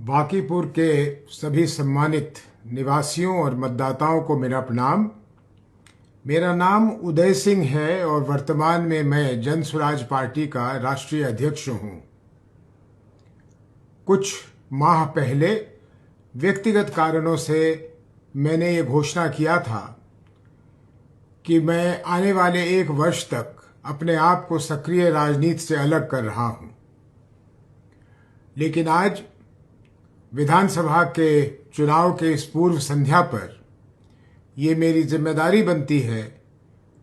बांकीपुर के सभी सम्मानित निवासियों और मतदाताओं को मेरा प्रणाम। मेरा नाम उदय सिंह है और वर्तमान में मैं जन स्वराज पार्टी का राष्ट्रीय अध्यक्ष हूं। कुछ माह पहले व्यक्तिगत कारणों से मैंने ये घोषणा किया था कि मैं आने वाले 1 वर्ष तक अपने आप को सक्रिय राजनीति से अलग कर रहा हूं। लेकिन आज विधानसभा के चुनाव के इस पूर्व संध्या पर ये मेरी जिम्मेदारी बनती है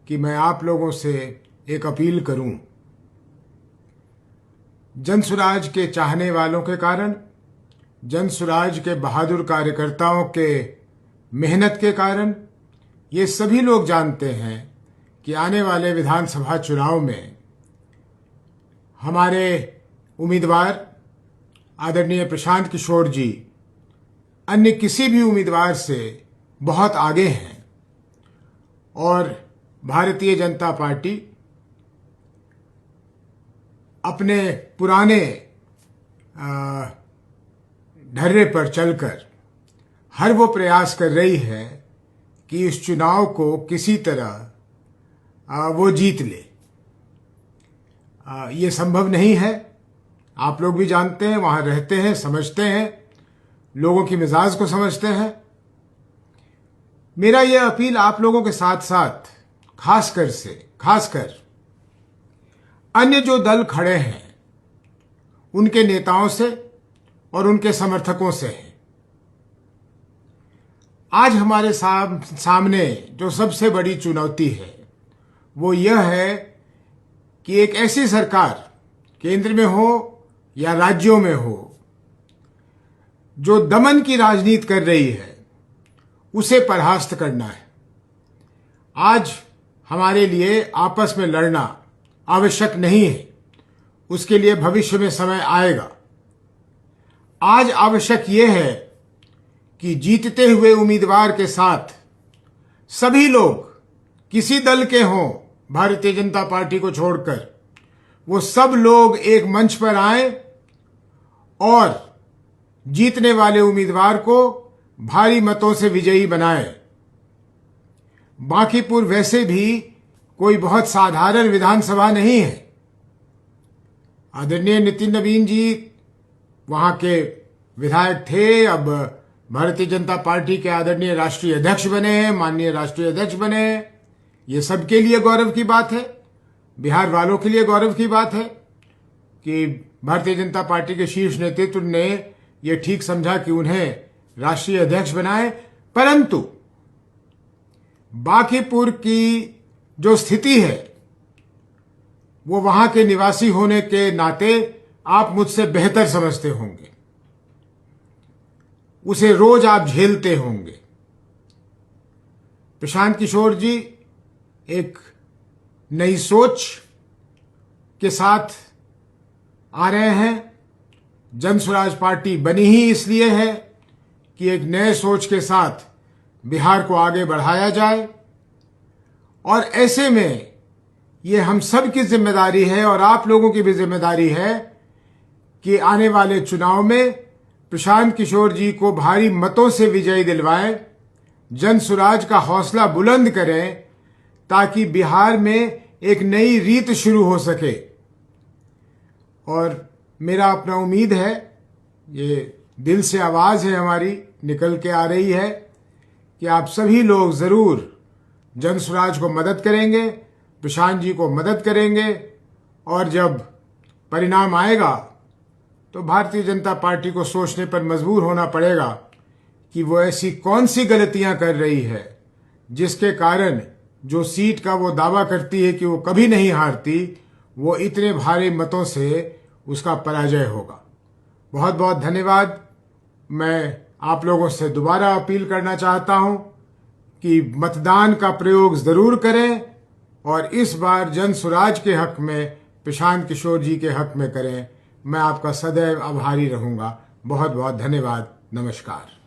कि मैं आप लोगों से एक अपील करूं। जन स्वराज के चाहने वालों के कारण, जन स्वराज के बहादुर कार्यकर्ताओं के मेहनत के कारण ये सभी लोग जानते हैं कि आने वाले विधानसभा चुनाव में हमारे उम्मीदवार आदरणीय प्रशांत किशोर जी अन्य किसी भी उम्मीदवार से बहुत आगे हैं और भारतीय जनता पार्टी अपने पुराने ढर्रे पर चलकर हर वो प्रयास कर रही है कि इस चुनाव को किसी तरह वो जीत ले। ये संभव नहीं है। आप लोग भी जानते हैं, वहां रहते हैं, समझते हैं, लोगों की मिजाज को समझते हैं। मेरा यह अपील आप लोगों के साथ साथ खासकर अन्य जो दल खड़े हैं उनके नेताओं से और उनके समर्थकों से है। आज हमारे सामने जो सबसे बड़ी चुनौती है वो यह है कि एक ऐसी सरकार केंद्र में हो या राज्यों में हो जो दमन की राजनीति कर रही है, उसे परास्त करना है। आज हमारे लिए आपस में लड़ना आवश्यक नहीं है, उसके लिए भविष्य में समय आएगा। आज आवश्यक यह है कि जीतते हुए उम्मीदवार के साथ सभी लोग, किसी दल के हों, भारतीय जनता पार्टी को छोड़कर, वो सब लोग एक मंच पर आए और जीतने वाले उम्मीदवार को भारी मतों से विजयी बनाए। बांकीपुर वैसे भी कोई बहुत साधारण विधानसभा नहीं है। आदरणीय नितिन नवीन जी वहां के विधायक थे, अब भारतीय जनता पार्टी के आदरणीय राष्ट्रीय अध्यक्ष बने हैं, माननीय राष्ट्रीय अध्यक्ष बने हैं। ये सबके लिए गौरव की बात है, बिहार वालों के लिए गौरव की बात है कि भारतीय जनता पार्टी के शीर्ष नेतृत्व ने ये ठीक समझा कि उन्हें राष्ट्रीय अध्यक्ष बनाए। परंतु बांकीपुर की जो स्थिति है वो वहां के निवासी होने के नाते आप मुझसे बेहतर समझते होंगे, उसे रोज आप झेलते होंगे। प्रशांत किशोर जी एक नई सोच के साथ आ रहे हैं। जन स्वराज पार्टी बनी ही इसलिए है कि एक नए सोच के साथ बिहार को आगे बढ़ाया जाए, और ऐसे में ये हम सब की जिम्मेदारी है और आप लोगों की भी जिम्मेदारी है कि आने वाले चुनाव में प्रशांत किशोर जी को भारी मतों से विजयी दिलवाएं, जन स्वराज का हौसला बुलंद करें, ताकि बिहार में एक नई रीत शुरू हो सके। और मेरा अपना उम्मीद है, ये दिल से आवाज है हमारी निकल के आ रही है, कि आप सभी लोग जरूर जन स्वराज को मदद करेंगे, प्रशांत जी को मदद करेंगे, और जब परिणाम आएगा तो भारतीय जनता पार्टी को सोचने पर मजबूर होना पड़ेगा कि वो ऐसी कौन सी गलतियां कर रही है जिसके कारण जो सीट का वो दावा करती है कि वो कभी नहीं हारती, वो इतने भारी मतों से उसका पराजय होगा। बहुत बहुत धन्यवाद। मैं आप लोगों से दोबारा अपील करना चाहता हूं कि मतदान का प्रयोग जरूर करें और इस बार जन स्वराज के हक में, प्रशांत किशोर जी के हक में करें। मैं आपका सदैव आभारी रहूंगा। बहुत बहुत धन्यवाद। नमस्कार।